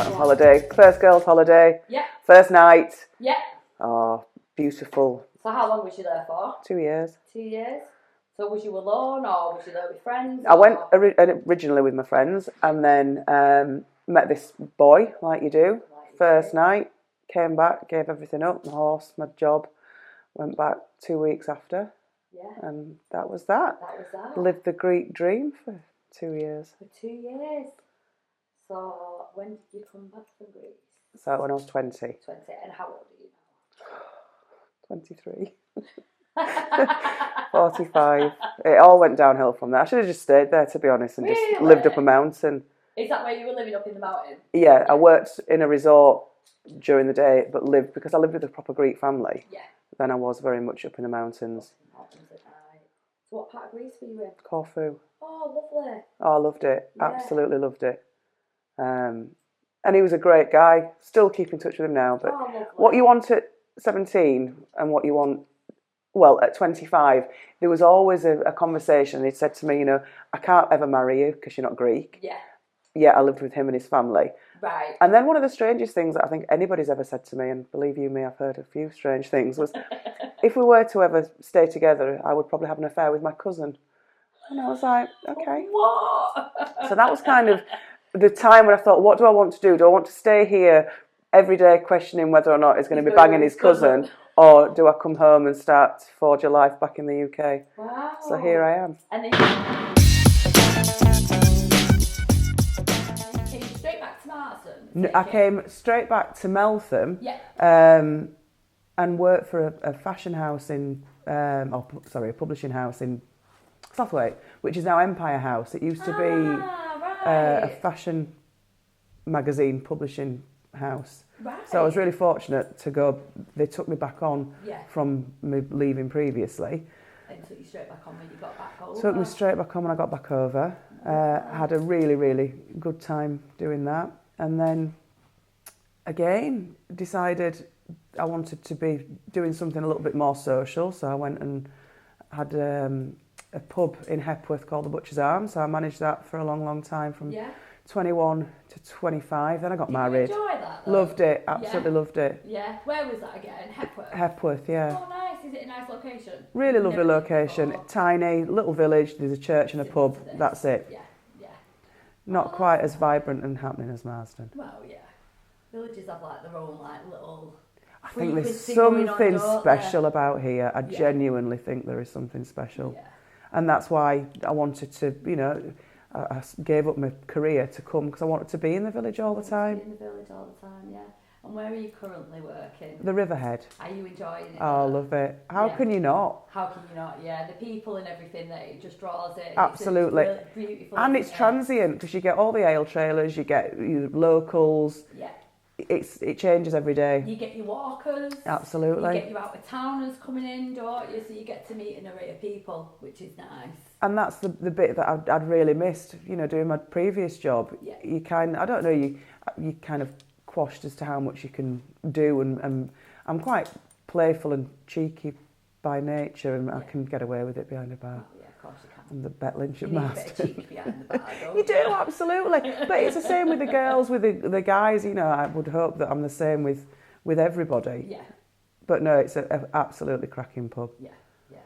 went on holiday. First girls' holiday. Yeah. First night. Yeah. Oh, beautiful. So how long was you there for? 2 years. 2 years. So was you alone or was you there with friends? I went originally with my friends and then met this boy, like you do. First night, came back, gave everything up, my horse, my job. Went back 2 weeks after. Yeah. And that was that. That was that. Lived the Greek dream for 2 years. For 2 years. So when did you come back from Greece? So when I was 20. 20. And how old are you now? 23. 45. It all went downhill from there. I should have just stayed there, to be honest, and just lived up a mountain. Is that where you were living, up in the mountain? Yeah, I worked in a resort during the day, but lived, because I lived with a proper Greek family, Yeah. then I was very much up in the mountains. Mountains at night. So what part of Greece were you in? Corfu. Oh, lovely. Oh, I loved it. Yeah. Absolutely loved it. And he was a great guy. Still keep in touch with him now. But what you want at 17 and what you want, well, at 25, there was always a conversation. He'd said to me, I can't ever marry you because you're not Greek. Yeah. Yeah, I lived with him and his family. Right. And then one of the strangest things that I think anybody's ever said to me, and believe you me, I've heard a few strange things, was if we were to ever stay together, I would probably have an affair with my cousin. And I was like, okay. What? So that was kind of the time when I thought, what do I want to do? Do I want to stay here every day questioning whether or not he's going to be banging his cousin, or do I come home and start to forge a life back in the UK? Wow. So here I am. And then you came straight back to Marsden? I came straight back to Meltham. Yeah. And worked for a fashion house a publishing house in Southwaite, which is now Empire House. It used to be a fashion magazine publishing house. Right. So I was really fortunate to go. They took me back on from me leaving previously. And took you straight back on when you got back over? Took me straight back on when I got back over. Had a really, really good time doing that. And then, again, decided I wanted to be doing something a little bit more social. So I went and had a pub in Hepworth called the Butcher's Arms. So I managed that for a long, long time from 21 to 25. Then I got married. Did you enjoy that, though? Loved it. Absolutely loved it. Yeah. Where was that again? Hepworth? Hepworth, yeah. Oh, nice. Is it a nice location? Really lovely location. Tiny, little village. There's a church and a pub. That's it. Yeah, yeah. Not quite as vibrant and happening as Marsden. Well, yeah. Villages have like their own like little... I think there's something special about here. I genuinely think there is something special. Yeah. And that's why I wanted to, I gave up my career to come because I wanted to be in the village all the time. In the village all the time, yeah. And where are you currently working? The Riverhead. Are you enjoying it? Oh, I love it. How can you not? How can you not? Yeah, the people and everything that it just draws it. Absolutely. It's really beautiful. And it's transient because you get all the ale trailers, you get your locals. Yeah. It changes every day. You get your walkers. Absolutely. You get your out of towners coming in, don't you? So you get to meet an array of people, which is nice. And that's the bit that I'd really missed, doing my previous job. Yeah. You kind of quashed as to how much you can do, and I'm quite playful and cheeky by nature, and I can get away with it behind a bar. Oh, yeah, of course you can. I'm the Bet Lynch of Marsden. Marsden. You need a bit of cheek behind the bar, don't You do, absolutely. But it's the same with the girls, with the guys. I would hope that I'm the same with everybody. Yeah. But no, it's an absolutely cracking pub. Yeah, yeah.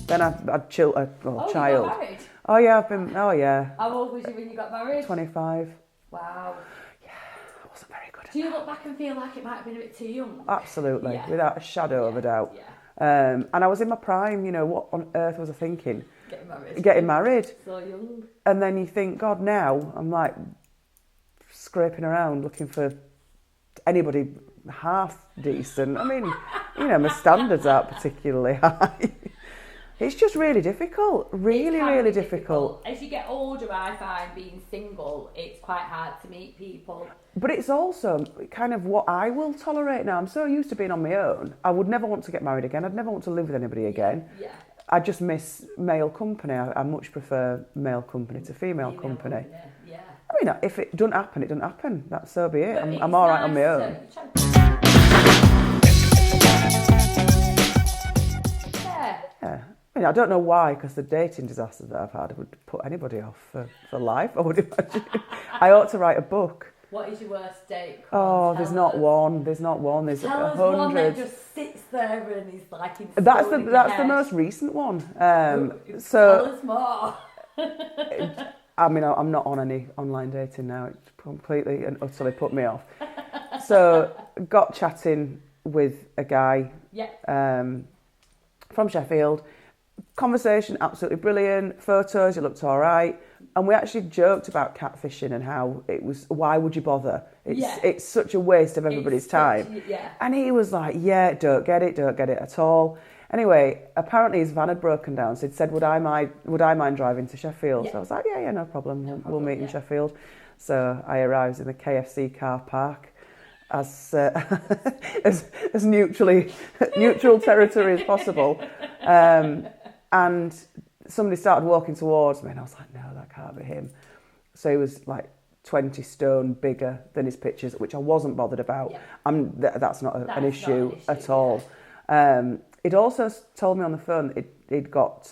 Then I'd chill a child. You got married? Oh yeah, I've been. Oh yeah. How old was you when you got married? 25. Wow. Yeah, I wasn't very good at Do you look back and feel like it might have been a bit too young? Absolutely, Yeah. without a shadow of a doubt. Yeah. And I was in my prime. What on earth was I thinking? Getting married. So young. And then you think, God, now I'm like scraping around looking for anybody half decent. I mean, my standards aren't particularly high. It's just really difficult, really difficult. As you get older, I find being single, it's quite hard to meet people. But it's also kind of what I will tolerate now. I'm so used to being on my own. I would never want to get married again. I'd never want to live with anybody again. Yeah. I just miss male company. I much prefer male company to female company. Yeah. I mean, if it doesn't happen, it doesn't happen. That's so be it. I'm all right on my own. Yeah. Yeah. mean, I don't know why, because the dating disasters that I've had would put anybody off for life, I would imagine. I ought to write a book. What is your worst date? Oh, there's not one. There's not one. There's Tell us one that 100. just sits there and is like That's the most recent one. Tell us more. I mean, I'm not on any online dating now. It's completely and utterly put me off. So, got chatting with a guy from Sheffield. Conversation absolutely brilliant. Photos, he looked all right. And we actually joked about catfishing and how it was, why would you bother? It's such a waste of everybody's time. And he was like, yeah, don't get it at all. Anyway, apparently his van had broken down, so he'd said, would I mind driving to Sheffield? So I was like, yeah, no problem. We'll meet in Sheffield. So I arrived in the KFC car park as neutral territory as possible. And somebody started walking towards me and I was like, no, that can't be him. So he was like 20 stone bigger than his pictures, which I wasn't bothered about. That's not an issue at all. He'd also told me on the phone that he'd got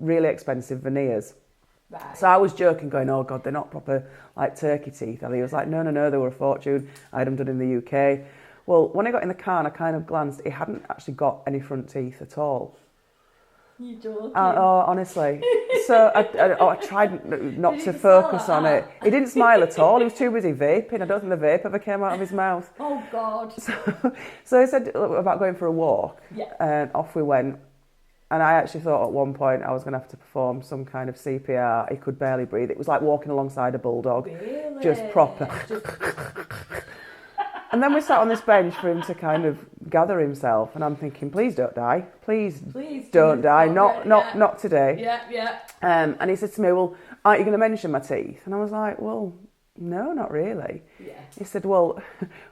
really expensive veneers. Right. So I was joking, going, oh God, they're not proper like turkey teeth. And he was like, no, they were a fortune. I had them done in the UK. Well, when I got in the car and I kind of glanced, he hadn't actually got any front teeth at all. You joking? Oh, honestly. So I tried not to focus on it. He didn't smile at all. He was too busy vaping. I don't think the vape ever came out of his mouth. Oh, God. So he said about going for a walk. And off we went. And I actually thought at one point I was going to have to perform some kind of CPR. He could barely breathe. It was like walking alongside a bulldog. Really? Just proper. And then we sat on this bench for him to kind of gather himself. And I'm thinking, please don't die. Please don't die. Not today. Yeah. And he said to me, well, aren't you going to mention my teeth? And I was like, well, no, not really. Yeah. He said, well,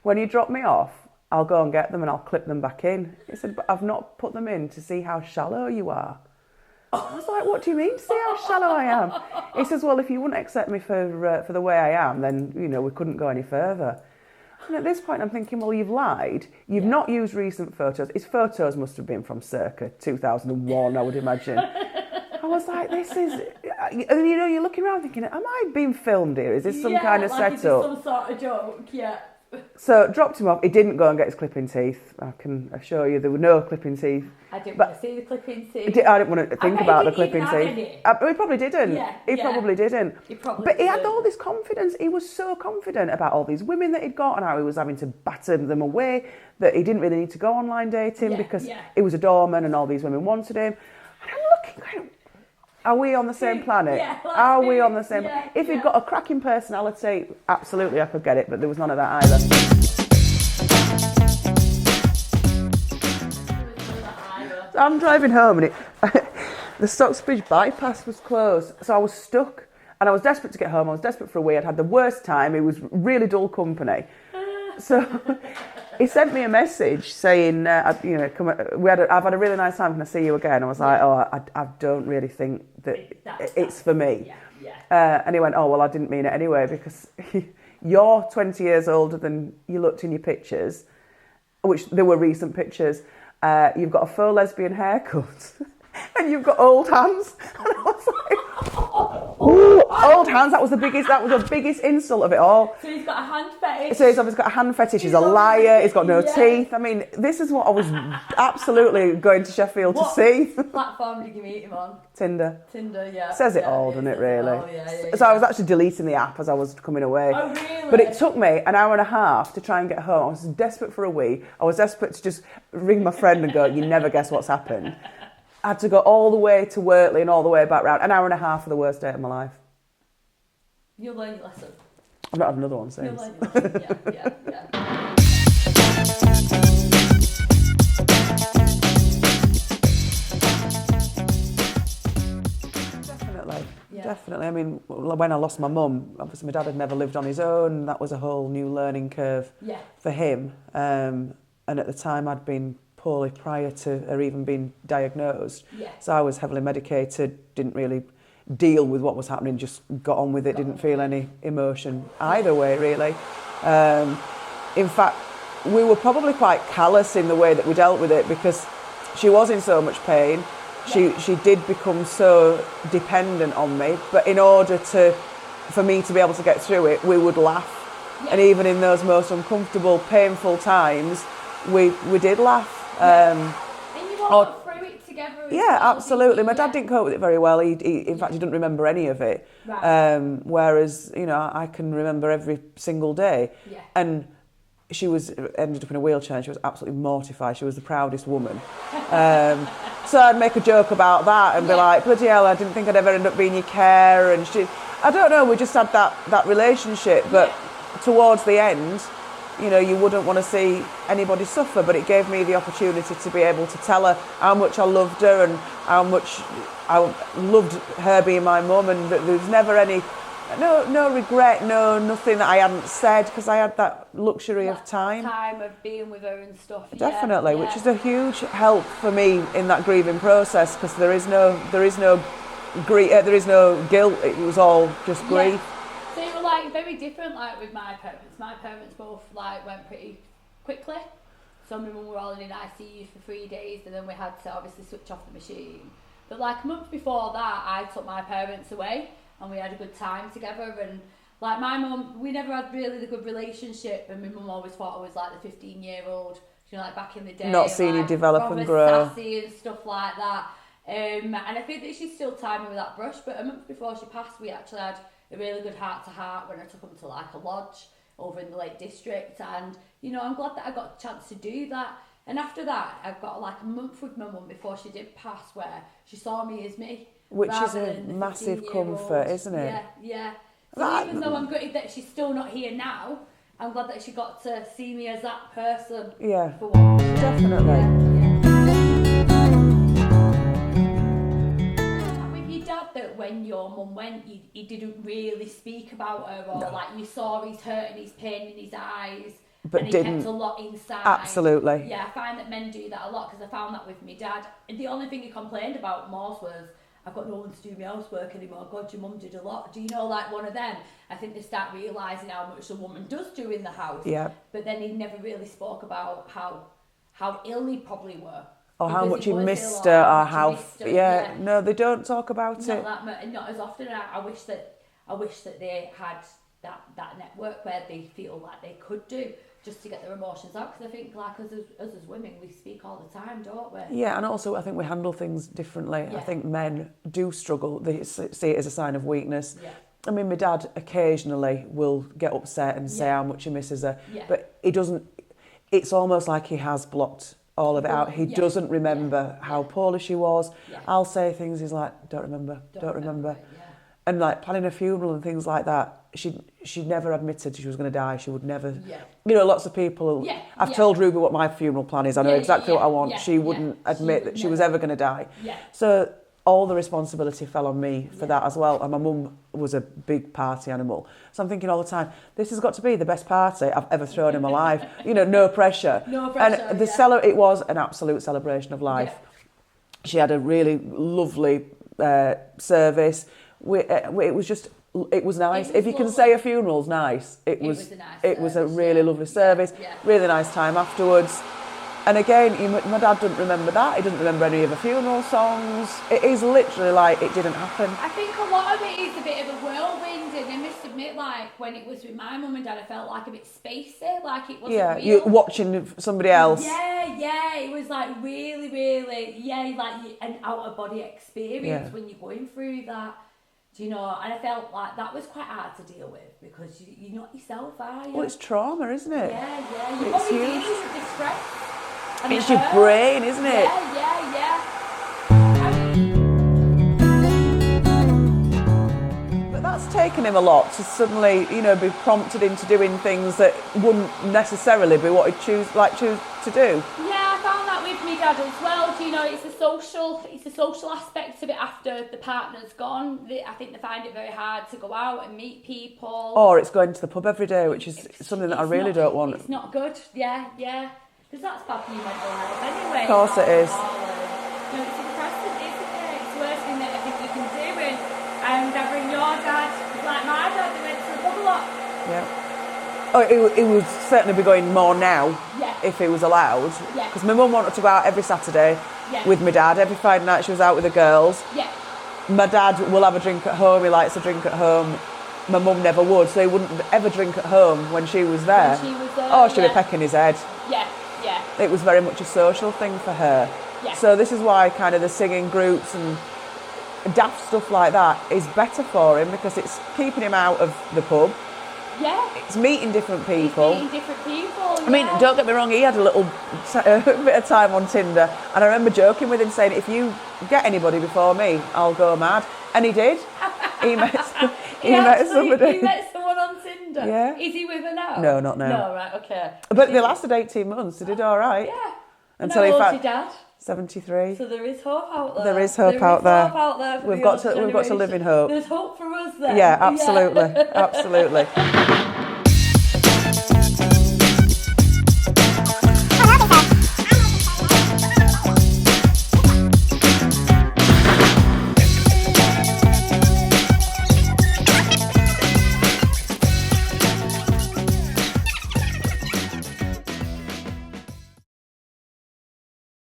when you drop me off, I'll go and get them and I'll clip them back in. He said, but I've not put them in to see how shallow you are. I was like, what do you mean to see how shallow I am? He says, well, if you wouldn't accept me for the way I am, then, we couldn't go any further. And at this point, I'm thinking, well, you've lied. You've not used recent photos. His photos must have been from circa 2001, I would imagine. I was like, this is... And, you're looking around thinking, am I being filmed here? Is this some kind of setup? Is this some sort of joke? Yeah. So dropped him off. He didn't go and get his clipping teeth. I can assure you there were no clipping teeth. I didn't want to see the clipping teeth. I didn't want to think about the clipping teeth. He probably didn't. He probably didn't. But he had all this confidence. He was so confident about all these women that he'd got and how he was having to batter them away, that he didn't really need to go online dating because he was a doorman and all these women wanted him. And I'm looking going, are we on the same planet? Are we on the same planet? If he'd got a cracking personality, absolutely I could get it, but there was none of that either. So I'm driving home and the Stocksbridge bypass was closed, so I was stuck and I was desperate to get home. I was desperate for a wee. I'd had the worst time. It was really dull company. So he sent me a message saying, I've had a really nice time. Can I see you again? I was like, I don't really think that it's for me. And he went, oh, well, I didn't mean it anyway because you're 20 years older than you looked in your pictures, which there were recent pictures. You've got a faux lesbian haircut and you've got old hands. And I was like, old hands, that was the biggest insult of it all. So he's got a hand fetish. So he's obviously got a hand fetish, he's a liar, he's got no teeth. I mean, this is what I was absolutely going to Sheffield to see. What platform did you meet him on? Tinder, yeah. Says it all, doesn't it, really? So I was actually deleting the app as I was coming away. Oh, really? But it took me an hour and a half to try and get home. I was desperate for a wee. I was desperate to just ring my friend and go, you never guess what's happened. I had to go all the way to Wortley and all the way back round. An hour and a half for the worst day of my life. You'll learn your lesson. I've not had another one since. You'll learn your lesson, yeah. Definitely. I mean, when I lost my mum, obviously my dad had never lived on his own. That was a whole new learning curve for him. And at the time I'd been poorly prior to her even being diagnosed. So I was heavily medicated, didn't really deal with what was happening, just got on with it, didn't feel any emotion either way, really. In fact, we were probably quite callous in the way that we dealt with it because she was in so much pain. She did become so dependent on me, but in order for me to be able to get through it, we would laugh. Yeah. And even in those most uncomfortable, painful times, we did laugh. And you all got through it together. Yeah, absolutely. My dad didn't cope with it very well. In fact, he didn't remember any of it. Right. Whereas, I can remember every single day. Yeah. And she ended up in a wheelchair and she was absolutely mortified. She was the proudest woman. So I'd make a joke about that and be like, bloody hell, I didn't think I'd ever end up being your carer. And I don't know, we just had that relationship. But towards the end, you wouldn't want to see anybody suffer, but it gave me the opportunity to be able to tell her how much I loved her and how much I loved her being my mum, and there was never any, no regret, nothing that I hadn't said, because I had that luxury of time. Time of being with her and stuff. Definitely, which is a huge help for me in that grieving process, because there is no guilt. It was all just grief. So you were like very different, like with my parents. My parents both went pretty quickly. So my mum were all in ICU for 3 days, and then we had to obviously switch off the machine. But like a month before that, I took my parents away, and we had a good time together. And like my mum, we never had really the good relationship, and my mum always thought I was like the 15-year-old, like back in the day. Not seeing you develop and grow. Sassy and stuff like that. And I think that she's still tied me with that brush. But a month before she passed, we actually had a really good heart-to-heart when I took them to like a lodge over in the Lake District, and I'm glad that I got a chance to do that. And after that, I've got like a month with my mum before she did pass, where she saw me as me, which is a massive comfort, isn't it? Yeah. So even though I'm gutted that she's still not here now, I'm glad that she got to see me as that person. Yeah, for once. definitely. Yeah. That when your mum went, you didn't really speak about her, or like you saw his hurt and his pain in his eyes, but and he didn't. kept a lot inside. Absolutely. Yeah, I find that men do that a lot, because I found that with my dad. And the only thing he complained about most was, I've got no one to do my housework anymore. God, your mum did a lot. Do you know, like one of them? I think they start realising how much the woman does do in the house. Yeah. But then he never really spoke about how ill he probably were. Or how much he missed her, or how... Yeah, no, they don't talk about it. Not as often. I wish that they had that network where they feel like they could do, just to get their emotions out. Because I think, like, us as women, we speak all the time, don't we? Yeah, and also I think we handle things differently. Yeah. I think men do struggle. They see it as a sign of weakness. Yeah. I mean, my dad occasionally will get upset and say how much he misses her. Yeah. But he doesn't... It's almost like he has blocked all of it out. He doesn't remember how poorly she was. Yeah. I'll say things, he's like, don't remember. And like planning a funeral and things like that, she never admitted she was going to die. She would never... Yeah. Lots of people... I've told Ruby what my funeral plan is. I know exactly what I want. Yeah. She wouldn't admit that she was ever going to die. Yeah. So all the responsibility fell on me for that as well. And my mum was a big party animal. So I'm thinking all the time, this has got to be the best party I've ever thrown in my life. No pressure. No pressure. And it was an absolute celebration of life. Yeah. She had a really lovely service. It was nice. If you can say a funeral's nice, it was a really lovely service. Yeah. Really nice time afterwards. And again, my dad doesn't remember that. He doesn't remember any of the funeral songs. It is literally like it didn't happen. I think a lot of it is a bit of a whirlwind, and I must admit, like, when it was with my mum and dad, I felt like a bit spacey, like it wasn't real. You're watching somebody else. Yeah, it was like really, like an out-of-body experience when you're going through that. And I felt like that was quite hard to deal with, because you're not yourself, are you? Well, it's trauma, isn't it? Yeah. You're probably dealing with distress. It's your brain, isn't it? Yeah. But that's taken him a lot to suddenly, be prompted into doing things that wouldn't necessarily be what he'd choose to do. Yeah, I found that with my dad as well. It's a social aspect of it after the partner's gone. I think they find it very hard to go out and meet people. Or it's going to the pub every day, which is something that I really don't want. It's not good. Yeah. Because that's bad for your mental health anyway. Of course it is. It's a depressant, isn't it? It's the worst thing that I think you can do. And I bring your dad, like my dad, they went to the pub a lot. Yeah. Oh, it would certainly be going more now. Yeah. if he was allowed. Yeah. Because my mum wanted to go out every Saturday Yeah. with my dad. Every Friday night she was out with the girls. Yeah. My dad will have a drink at home. He likes a drink at home. My mum never would, so he wouldn't ever drink at home when she was there. When she was there, oh, she'd be pecking his head. Yeah, yeah. It was very much a social thing for her. Yeah. So this is why kind of the singing groups and daft stuff like that is better for him, because it's keeping him out of the pub. Yeah. It's meeting different people. He's meeting different people. I mean, don't get me wrong, he had a little bit of time on Tinder, and I remember joking with him saying, if you get anybody before me, I'll go mad. And he did. He met somebody. He met someone on Tinder. Yeah. Is he with her now? No, not now. No, right, okay. But they lasted 18 months. They did all right. Yeah. Until and he how old's found your dad? 73. So there is hope out there. There is hope out there. Hope out there for We've the got older to live in hope. There's hope for us there. Yeah, absolutely, absolutely.